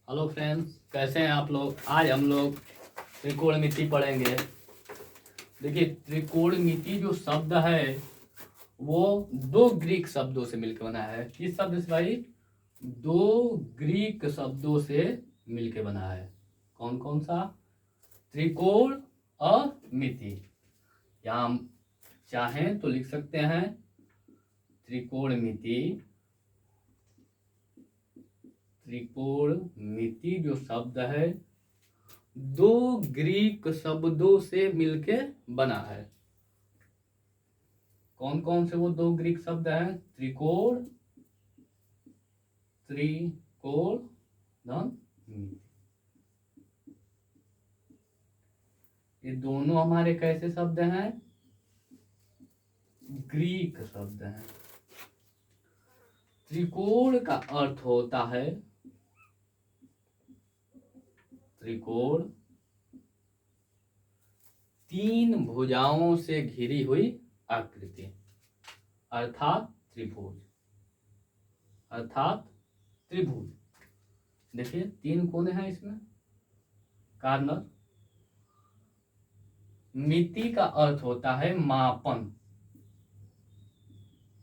Hello friends, कैसे हैं आप लोग। आज हम लोग त्रिकोणमिति पढ़ेंगे। देखिए, त्रिकोणमिति जो शब्द है वो दो ग्रीक शब्दों से मिलकर बना है। किस शब्द से भाई? दो ग्रीक शब्दों से मिलकर बना है। कौन कौन सा? त्रिकोण और मिति। यहाँ हम चाहें तो लिख सकते हैं त्रिकोणमिति। त्रिकोणमिति जो शब्द है दो ग्रीक शब्दों से मिलके बना है। कौन कौन से वो दो ग्रीक शब्द हैं? त्रिकोण, त्रिकोण धन मिति। ये दोनों हमारे कैसे शब्द हैं? ग्रीक शब्द हैं। त्रिकोण का अर्थ होता है त्रिकोण तीन भुजाओं से घिरी हुई आकृति, अर्थात त्रिभुज। अर्थात त्रिभुज। देखिए, तीन कोने हैं इसमें, कार्नर। मिति का अर्थ होता है मापन।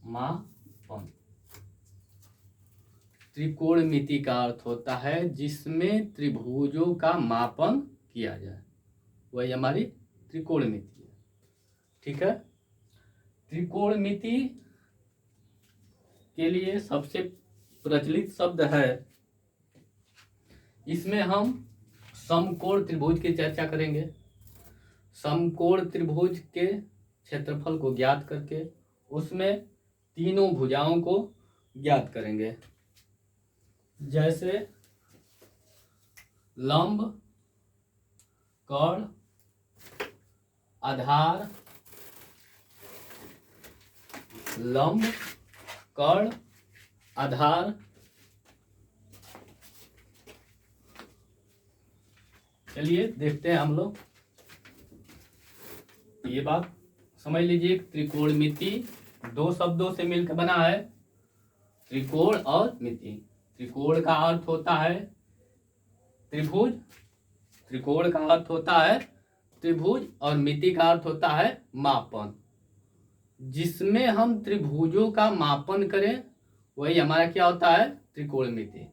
मापन। त्रिकोणमिति का अर्थ होता है जिसमें त्रिभुजों का मापन किया जाए, वही हमारी त्रिकोणमिति है। ठीक है। त्रिकोणमिति के लिए सबसे प्रचलित शब्द है, इसमें हम समकोण त्रिभुज की चर्चा करेंगे। समकोण त्रिभुज के क्षेत्रफल को ज्ञात करके उसमें तीनों भुजाओं को ज्ञात करेंगे। जैसे लंब, कर्ण, आधार। लंब, कर्ण, आधार। चलिए देखते हैं हम लोग। ये बात समझ लीजिए, त्रिकोणमिति दो शब्दों से मिलकर बना है, त्रिकोण और मिति। त्रिकोण का अर्थ होता है त्रिभुज, त्रिकोण का अर्थ होता है त्रिभुज, और मिति का अर्थ होता है मापन। जिसमें हम त्रिभुजों का मापन करें वही हमारा क्या होता है? त्रिकोणमिति।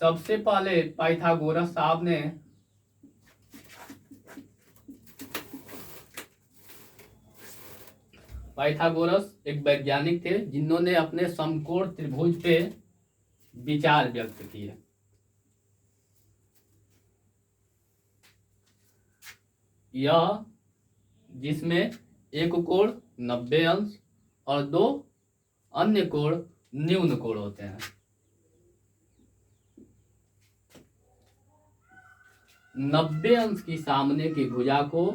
सबसे पहले पाइथागोरस साहब ने पाइथागोरस एक वैज्ञानिक थे जिन्होंने अपने समकोण त्रिभुज पे विचार व्यक्त किए। यह जिसमें एक कोण 90 अंश और दो अन्य कोण न्यून कोण होते हैं। 90 अंश की सामने की भुजा को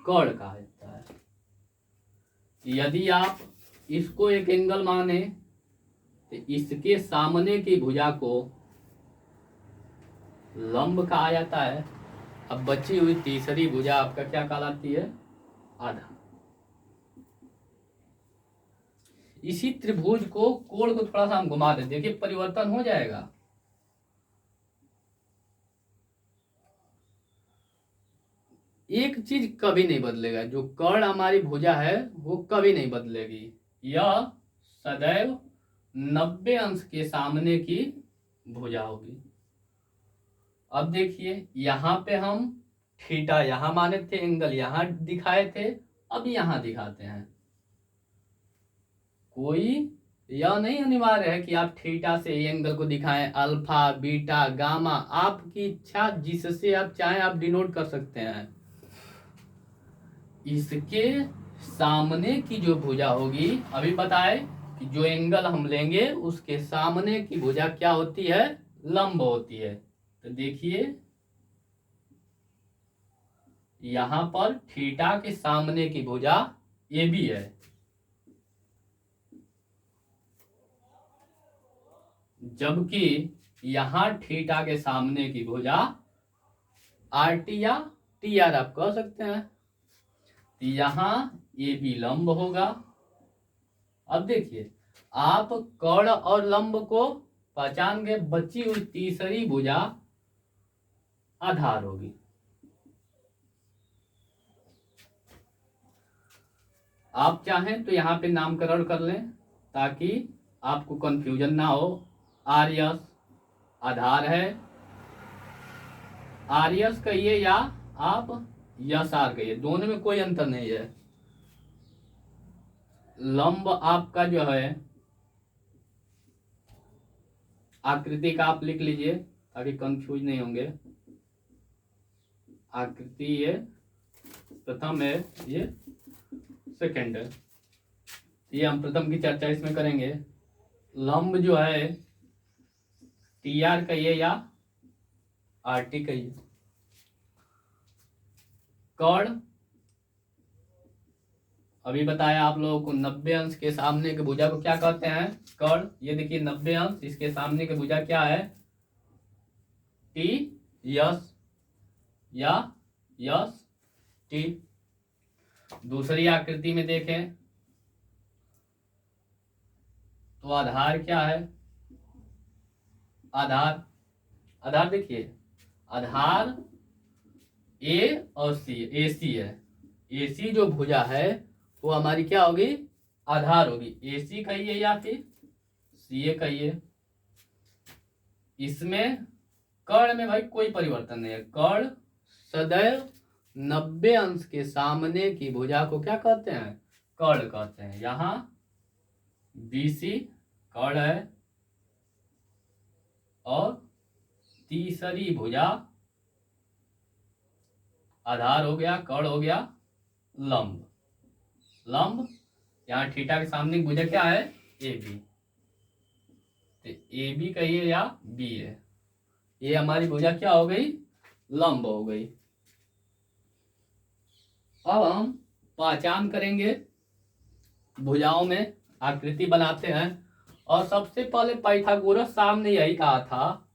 कर्ण कहा जाता है। यदि आप इसको एक एंगल माने तो इसके सामने की भुजा को लंब कहा जाता है। अब बची हुई तीसरी भुजा आपका क्या कहलाती है? आधा। इसी त्रिभुज को, कोण को थोड़ा सा हम घुमा दें, देखिए परिवर्तन हो जाएगा। एक चीज कभी नहीं बदलेगा, जो कर्ण हमारी भुजा है वो कभी नहीं बदलेगी। यह सदैव 90 अंश के सामने की भुजा होगी। अब देखिए, यहां पे हम थीटा यहां माने थे, एंगल यहां दिखाए थे, अब यहां दिखाते हैं। कोई यह नहीं अनिवार्य है कि आप थीटा से एंगल को दिखाएं, अल्फा, बीटा, गामा, आपकी इच्छा जिससे आप चाहें आप डिनोट कर सकते हैं। इसके सामने की जो भुजा होगी, अभी बताए कि जो एंगल हम लेंगे उसके सामने की भुजा क्या होती है? लंब होती है। तो देखिए, यहां पर थीटा के सामने की भुजा ए बी है, जबकि यहां थीटा के सामने की भुजा आर टी या टी आर आप कह सकते हैं। यहां ए बी लंब होगा। अब देखिए, आप कर्ण और लंब को पहचान गए, बची हुई तीसरी भुजा आधार होगी। आप चाहें तो यहाँ पे नामकरण कर लें ताकि आपको कंफ्यूजन ना हो। आर्यस आधार है, आर्यस कहिए या आप यस आर कहिए, दोनों में कोई अंतर नहीं है। लंब आपका जो है आकृति का आप लिख लीजिए ताकि कंफ्यूज नहीं होंगे। आकृति ये प्रथम है, ये सेकंड है। ये हम प्रथम की चर्चा इसमें करेंगे। लंब जो है टी आर कहिए या आर टी कहिए। कर्ण अभी बताया आप लोगों को, 90 अंश के सामने की भुजा को क्या कहते हैं? कर्ण। ये देखिए 90 अंश, इसके सामने की भुजा क्या है? टी यस या यस टी। दूसरी आकृति में देखें तो आधार क्या है? आधार, आधार देखिए, आधार ए और सी, ए सी है। ए सी जो भुजा है वो हमारी क्या होगी? आधार होगी। ए सी कहिए या फिर सी ए कहिए। इसमें कर्ण में भाई कोई परिवर्तन नहीं है। कर्ण सदैव 90 अंश के सामने की भुजा को क्या कहते हैं? कर्ण कहते हैं। यहां बीसी कर्ण है और तीसरी भुजा आधार हो गया, कर्ण हो गया लंब। लंब यहाँ थीटा के सामने की भुजा क्या है? A B. तो ए बी कहिए या बी है, ये हमारी भुजा क्या हो गई? लंब हो गई। अब हम पहचान करेंगे, भुजाओं में आकृति बनाते हैं। और सबसे पहले पाइथागोरस साहब ने यही कहा था,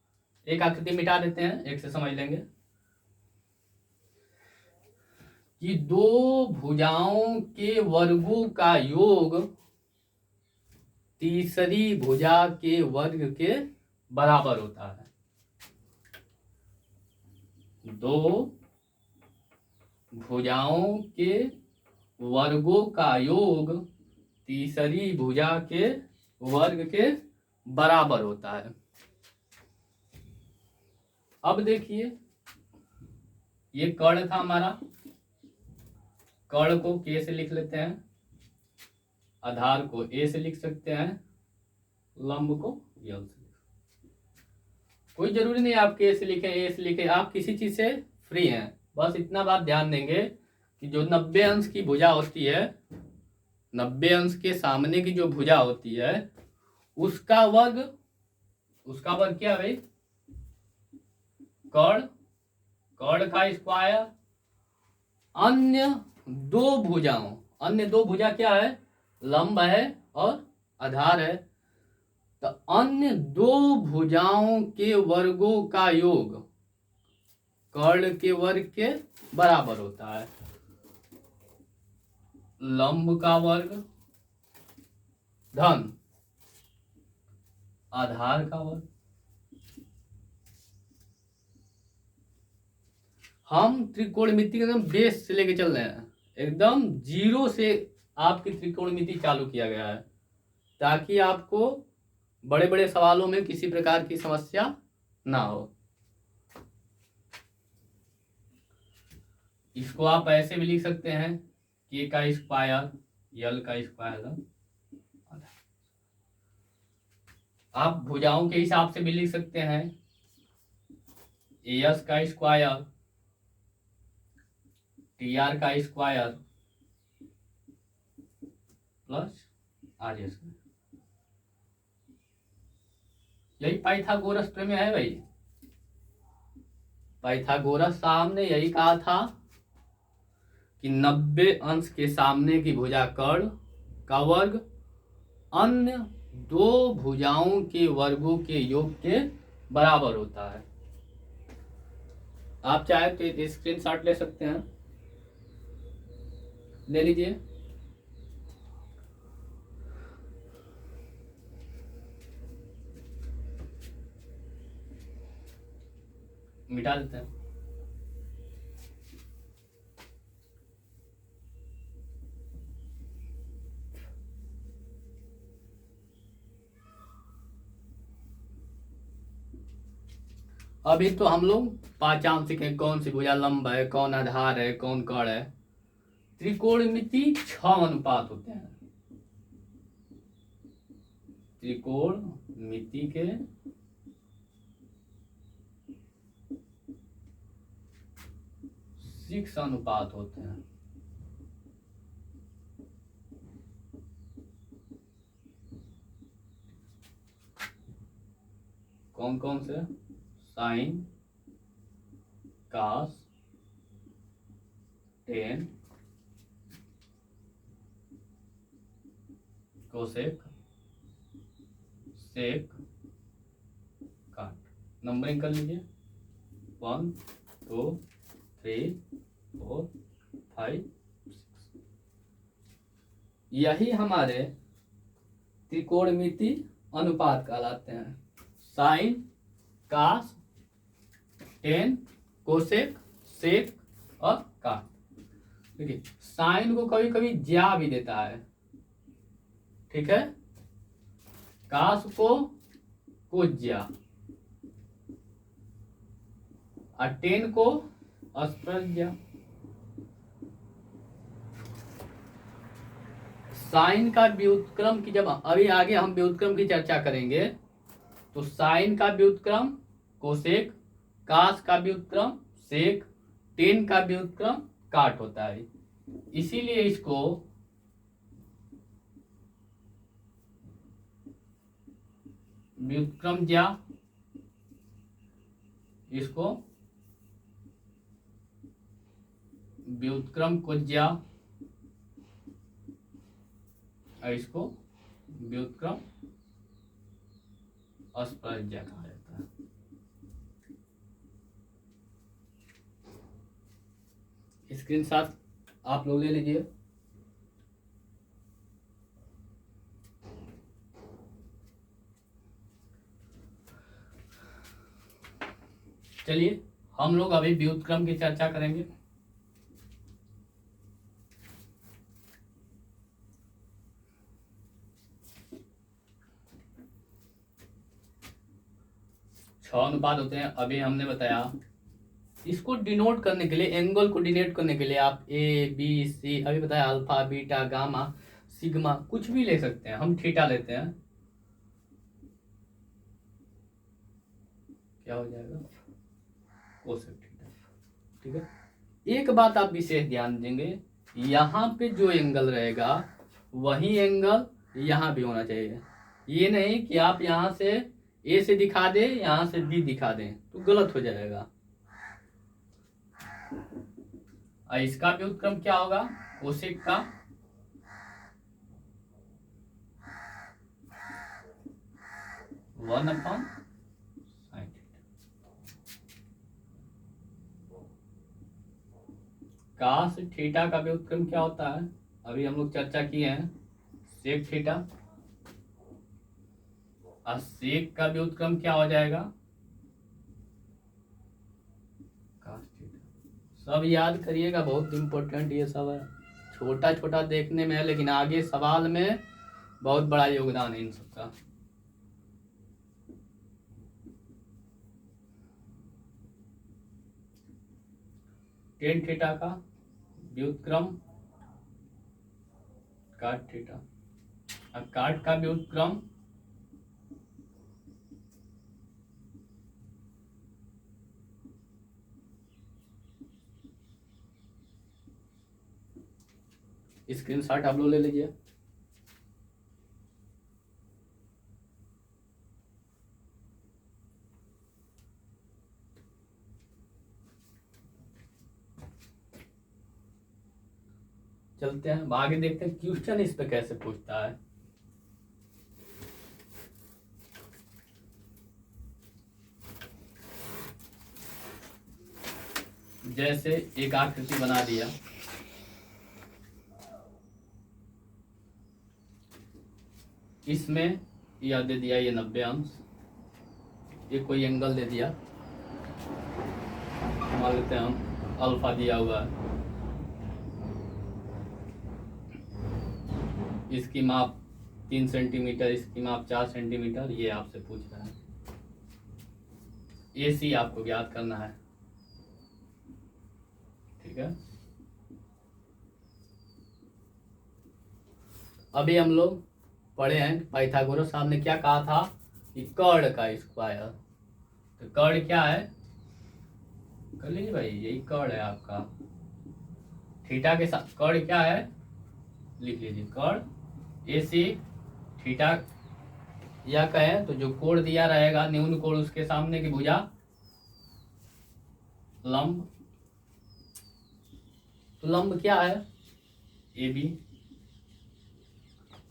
एक आकृति मिटा देते हैं, एक से समझ लेंगे कि दो भुजाओं के वर्गों का योग तीसरी भुजा के वर्ग के बराबर होता है। दो भुजाओं के वर्गों का योग तीसरी भुजा के वर्ग के बराबर होता है। अब देखिए, ये कर्ण था हमारा, कर्ण को के से लिख लेते हैं, आधार को ए से लिख सकते हैं, लंब को यल से। कोई जरूरी नहीं आप के से लिखें, ए से लिखें, आप किसी चीज से फ्री हैं। बस इतना बात ध्यान देंगे कि जो 90 अंश की भुजा होती है, 90 अंश के सामने की जो भुजा होती है उसका वर्ग क्या है भाई? कर्ण, कर्ण का स्क्वायर। अन्य दो भुजा क्या है? लंब है और आधार है। तो अन्य दो भुजाओं के वर्गों का योग कर्ण के वर्ग के बराबर होता है। लंब का वर्ग धन आधार का वर्ग। हम त्रिकोणमिति के एकदम बेस से लेके चल रहे हैं, एकदम जीरो से आपकी त्रिकोणमिति चालू किया गया है ताकि आपको बड़े बड़े सवालों में किसी प्रकार की समस्या ना हो। इसको आप ऐसे भी लिख सकते हैं, के का स्क्वायर यल का स्क्वायर। आप भुजाओं के हिसाब से भी लिख सकते हैं, एस का स्क्वायर टी आर का स्क्वायर प्लस आर एस। यही पाइथागोरस प्रमेय है भाई। पाइथागोरस साहब ने यही कहा था कि 90 अंश के सामने की भुजा कर्ण का वर्ग अन्य दो भुजाओं के वर्गों के योग के बराबर होता है। आप चाहे तो स्क्रीनशॉट ले सकते हैं, ले लीजिए। मिटा देते हैं। अभी तो हम लोग पहचान सीखें कौन सी भुजा लंब है, कौन आधार है, कौन कड़ है। त्रिकोणमिति 6 अनुपात होते हैं। त्रिकोणमिति के 6 अनुपात होते हैं। कौन कौन से? साइन, कास, टेन, कोसेक, सेक, काट। नंबरिंग कर लीजिए 1 2 3 4 5 6। यही हमारे त्रिकोणमिति अनुपात कहलाते हैं। साइन, कास, टेन, कोसेक, सेक और काट। देखिए साइन को कभी कभी ज्या भी देता है, ठीक है। कास को ज्या और टेन को अस्प्रज्ञा। साइन का व्युत्क्रम की जब अभी आगे हम व्युत्क्रम की चर्चा करेंगे तो साइन का व्युत्क्रम कोसेक, कास का व्युत्क्रम सेक, टेन का व्युत्क्रम काट होता है। इसीलिए इसको व्युत्क्रम ज्या, इसको व्युत्क्रम को ज्या और इसको व्युत्क्रम अस्प्रज्ञा कहा जाता है। स्क्रीनशॉट आप लोग ले लीजिए। चलिए हम लोग अभी व्युत्क्रम की चर्चा करेंगे। छह अनुपात होते हैं अभी हमने बताया। इसको डिनोट करने के लिए, एंगल को डिनोट करने के लिए आप ए बी सी, अभी बताया अल्फा बीटा गामा सिग्मा कुछ भी ले सकते हैं। हम थीटा लेते हैं, क्या हो जाएगा? कोसेक थीटा, ठीक है। एक बात आप विशेष ध्यान देंगे, यहाँ पे जो एंगल रहेगा वही एंगल यहाँ भी होना चाहिए। ये नहीं कि आप यहाँ से ए से दिखा दे, यहाँ से बी दिखा दें तो गलत हो जाएगा। और इसका व्युत्क्रम क्या होगा? कोसेक का 1/sin थीटा। कास थीटा का व्युत्क्रम क्या होता है? अभी हम लोग चर्चा किए हैं, सेक थीटा। और सेक का व्युत्क्रम क्या हो जाएगा? Cos theta. सब याद करिएगा, बहुत इंपॉर्टेंट ये सब है। छोटा छोटा देखने में है लेकिन आगे सवाल में बहुत बड़ा योगदान है इन सबका। टेन थीटा का व्युत्क्रम काट थीटा, और काट का व्युत्क्रम स्क्रीनशॉट आप लोग ले लीजिए। चलते हैं आगे, देखते हैं क्वेश्चन इस पे कैसे पूछता है। जैसे एक आकृति बना दिया, इसमें यह दे दिया ये 90 अंश, ये कोई एंगल दे दिया मान लेते हैं हम अल्फा दिया हुआ है, इसकी माप 3 सेंटीमीटर, इसकी माप 4 सेंटीमीटर, ये आपसे पूछ रहा है। AC आपको ज्ञात करना है, ठीक है। अभी हम लोग पढ़े हैं पाइथागोरस साहब ने क्या कहा था कि कर्ण का स्क्वायर, तो कर्ण क्या है, कर लीजिए भाई, यही कर्ण है आपका, थीटा के साथ कर्ण क्या है, लिख लीजिए कर्ण AC थीटा, या कहें तो जो कोण दिया रहेगा न्यून कोण उसके सामने की भुजा लंब, तो लंब क्या है AB,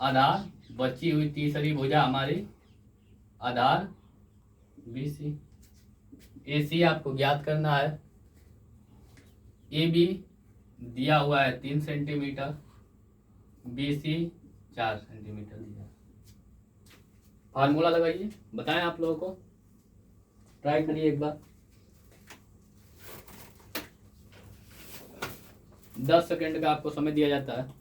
आधार बची हुई तीसरी भुजा हमारी आधार BC। AC आपको ज्ञात करना है, AB दिया हुआ है 3 सेंटीमीटर, BC 4 सेंटीमीटर दिया। फार्मूला लगाइए, बताएं आप लोगों को, ट्राई करिए एक बार। 10 सेकंड का आपको समय दिया जाता है।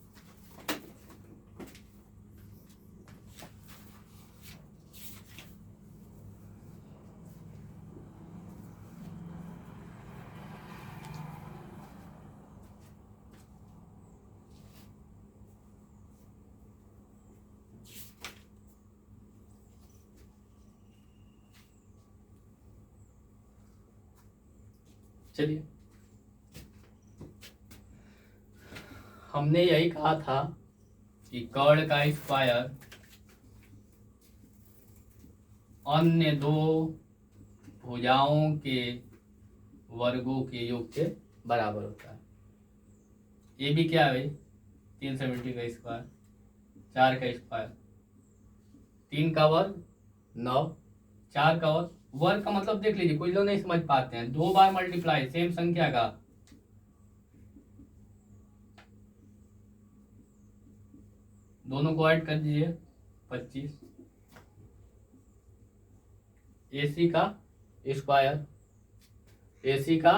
चलिए, हमने यही कहा था कि कर्ण का स्क्वायर अन्य दो भुजाओं के वर्गों के योग के बराबर होता है। ये भी क्या है भाई, 370 का स्क्वायर, 4 का स्क्वायर, 3 का वर्ग 9, 4 का वर्ग, वर्ग का मतलब देख लीजिए, कोई लोग नहीं समझ पाते हैं, 2 बार मल्टीप्लाई सेम संख्या का, दोनों को ऐड कर दीजिए 25, AC का स्क्वायर, AC का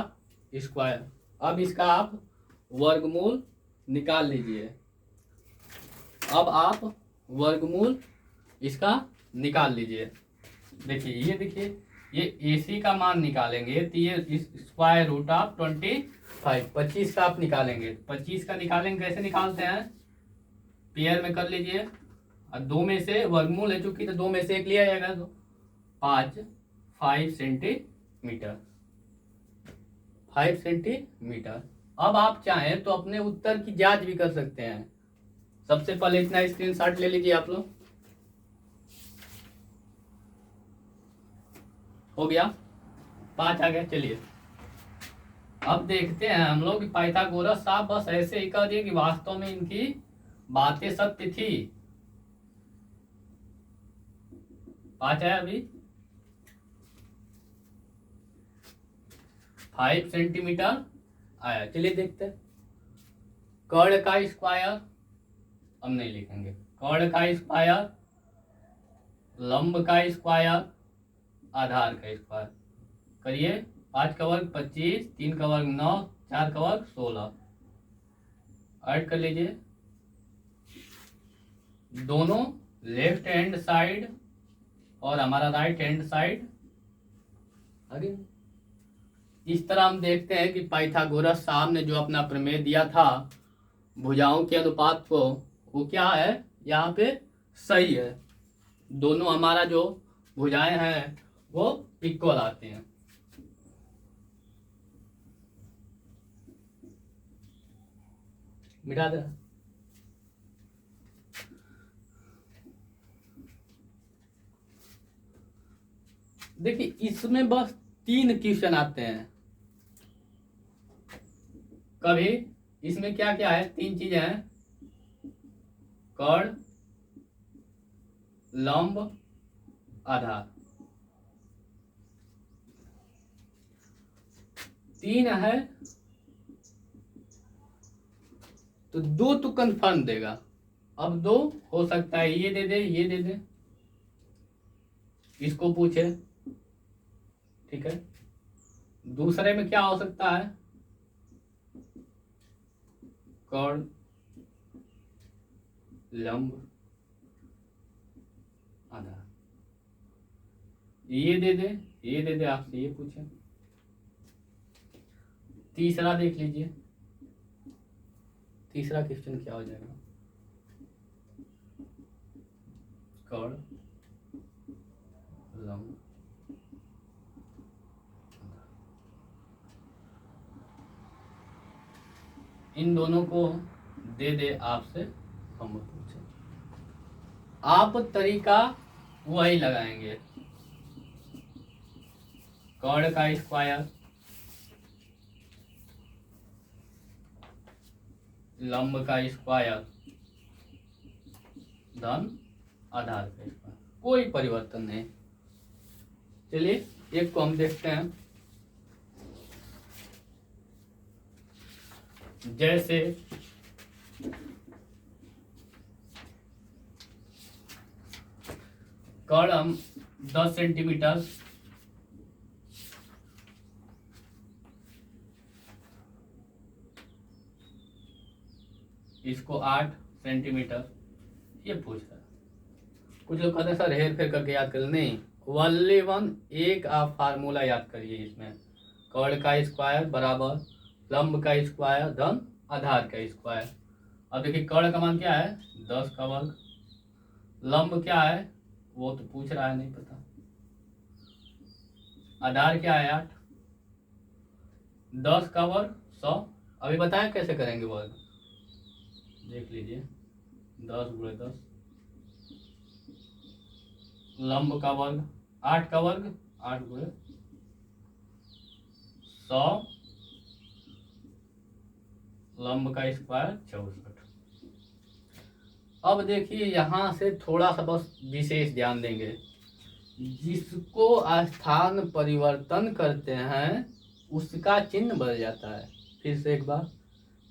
स्क्वायर। अब इसका आप वर्गमूल निकाल लीजिए, अब आप वर्गमूल इसका निकाल लीजिए। देखिए ये देखिए, ये AC का मान निकालेंगे तो ये स्क्वायर रूट ऑफ 25, 25 का आप निकालेंगे, 25 का निकालेंगे, कैसे निकालते हैं, पेयर में कर लीजिए, और 2 में से वर्गमूल है चूंकि, तो 2 में से 1 लिया जाएगा, तो 5 सेंटीमीटर, 5 सेंटीमीटर। अब आप चाहें तो अपने उत्तर की जांच भी कर सकते हैं। सबसे पहले इतना स्क्रीनशॉट ले लीजिए आप लोग, हो गया, 5 आ गया। चलिए अब देखते हैं हम लोग, पाइथागोरस साहब बस ऐसे ही कह दिए कि वास्तव में इनकी बातें सत्य थी। 5 आया अभी, 5 सेंटीमीटर आया। चलिए देखते हैं, कर्ण का स्क्वायर हम नहीं लिखेंगे, कर्ण का स्क्वायर, लंब का स्क्वायर, आधार का स्क्वायर करिए। 5 का वर्ग 25, 3 का वर्ग 9, 4 का वर्ग 16, ऐड कर लीजिए, दोनों लेफ्ट हैंड साइड और हमारा राइट हैंड साइड आगे। इस तरह हम देखते हैं कि पाइथागोरस साहब ने जो अपना प्रमेय दिया था भुजाओं के अनुपात को, वो क्या है, यहाँ पे सही है, दोनों हमारा जो भुजाएं हैं वो इक्वल आते हैं। मिटा दे, देखिए इसमें बस 3 क्वेश्चन आते हैं कभी, इसमें क्या क्या है, 3 चीजें हैं, कर्ण, लंब, आधार, 3 है, तो 2 तो कंफर्म देगा। अब 2 हो सकता है ये दे दे, ये दे दे, इसको पूछे, ठीक है। दूसरे में क्या हो सकता है, कर्ण, लंब, आधार। ये दे दे, ये दे दे, आपसे ये पूछे। तीसरा देख लीजिए, तीसरा क्वेश्चन क्या हो जाएगा, कर्ण, लंब, इन दोनों को दे दे आपसे, हम पूछे, आप तरीका वही लगाएंगे, कर्ण का स्क्वायर, लंब का स्क्वायर, धन आधार का स्क्वायर, कोई परिवर्तन नहीं। चलिए एक को हम देखते हैं, जैसे कर्ण 10 सेंटीमीटर, इसको 8 सेंटीमीटर, ये पूछ रहा है। कुछ लोग कहते हैं सर हेर फेर करके याद कर, नहीं, वनली वन एक आप फार्मूला याद करिए इसमें, कर्ण का स्क्वायर बराबर लंब का स्क्वायर धन आधार का स्क्वायर। अब देखिए कर्ण का मान क्या है, 10 का वर्ग, लंब क्या है वो तो पूछ रहा है, नहीं पता, आधार क्या है 8, 10 का वर्ग 100। अभी बताएं कैसे करेंगे वर्ग, देख लीजिए, 10 गुणे 10, लंब का वर्ग 8 का वर्ग 8 गुणे 100, लंब का स्क्वायर 64। अब देखिए यहाँ से थोड़ा सा बस विशेष ध्यान देंगे, जिसको स्थान परिवर्तन करते हैं उसका चिन्ह बदल जाता है। फिर से एक बार,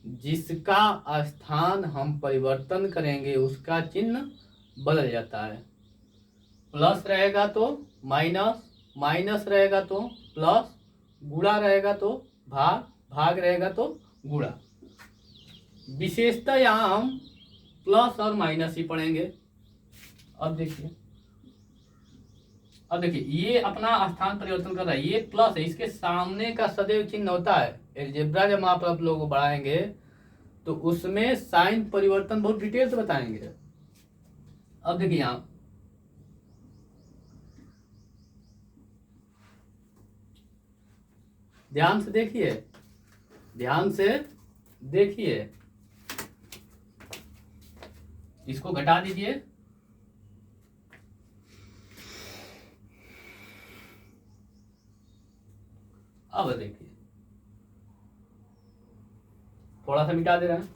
जिसका स्थान हम परिवर्तन करेंगे उसका चिन्ह बदल जाता है। प्लस रहेगा तो माइनस, माइनस रहेगा तो प्लस, गुणा रहेगा तो भाग, भाग रहेगा तो गुणा। विशेषता यहाँ हम प्लस और माइनस ही पढ़ेंगे। अब देखिए, अब देखिए ये अपना स्थान परिवर्तन कर रहा है, ये प्लस है, इसके सामने का सदैव चिन्ह होता है। अलजेब्रा जब आप लोगों को बढ़ाएंगे तो उसमें साइन परिवर्तन बहुत डिटेल से बताएंगे। अब देखिए यहाँ ध्यान से देखिए, ध्यान से देखिए, इसको घटा दीजिए, अब देखिए थोड़ा सा मिटा दे रहे हैं,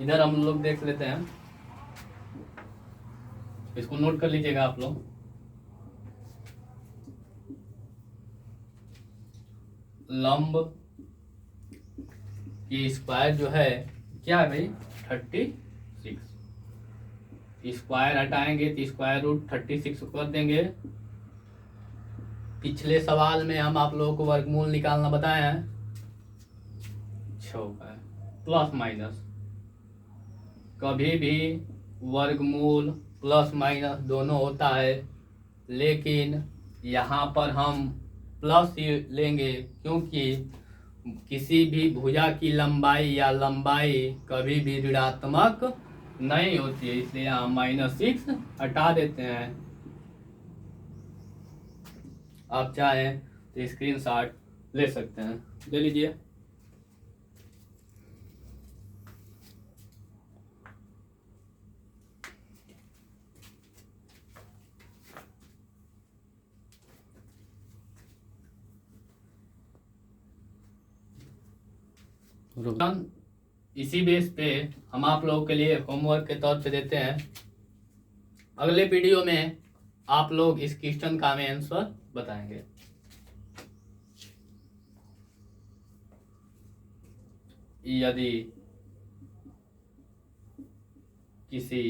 इधर हम लोग देख लेते हैं, इसको नोट कर लीजिएगा आप लोग। लंब की स्क्वायर जो है क्या है भाई, 36, स्क्वायर हटाएंगे तो स्क्वायर रूट 36 कर देंगे। पिछले सवाल में हम आप लोगों को वर्गमूल निकालना बताए हैं, 6 का प्लस माइनस, कभी भी वर्गमूल प्लस माइनस दोनों होता है, लेकिन यहाँ पर हम प्लस ही लेंगे क्योंकि किसी भी भुजा की लंबाई या लंबाई कभी भी ऋणात्मक नहीं होती है, इसलिए हम -6 हटा देते हैं। आप चाहें तो स्क्रीनशॉट ले सकते हैं, ले लीजिए। इसी बेस पे हम आप लोगों के लिए होमवर्क के तौर पे देते हैं, अगले वीडियो में आप लोग इस क्वेश्चन का हमें आंसर बताएंगे। यदि किसी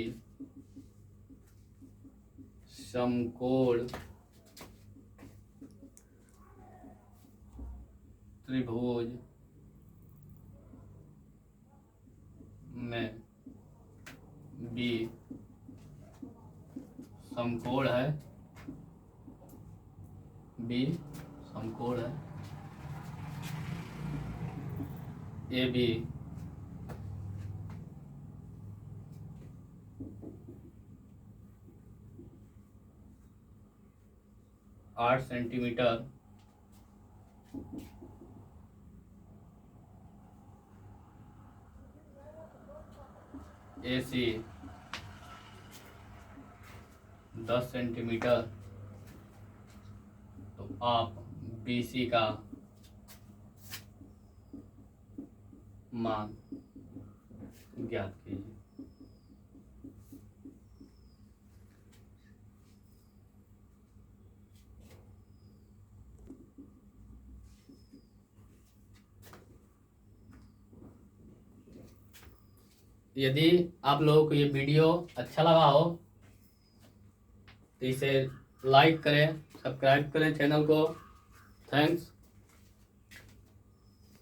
समकोण त्रिभुज में बी समकोण है, बी समकोण है, ए बी आठ सेंटीमीटर ए सी 10 सेंटीमीटर, तो आप बी सी का मान ज्ञात कीजिए। यदि आप लोगों को ये वीडियो अच्छा लगा हो तो इसे लाइक करें, सब्सक्राइब करें चैनल को। थैंक्स।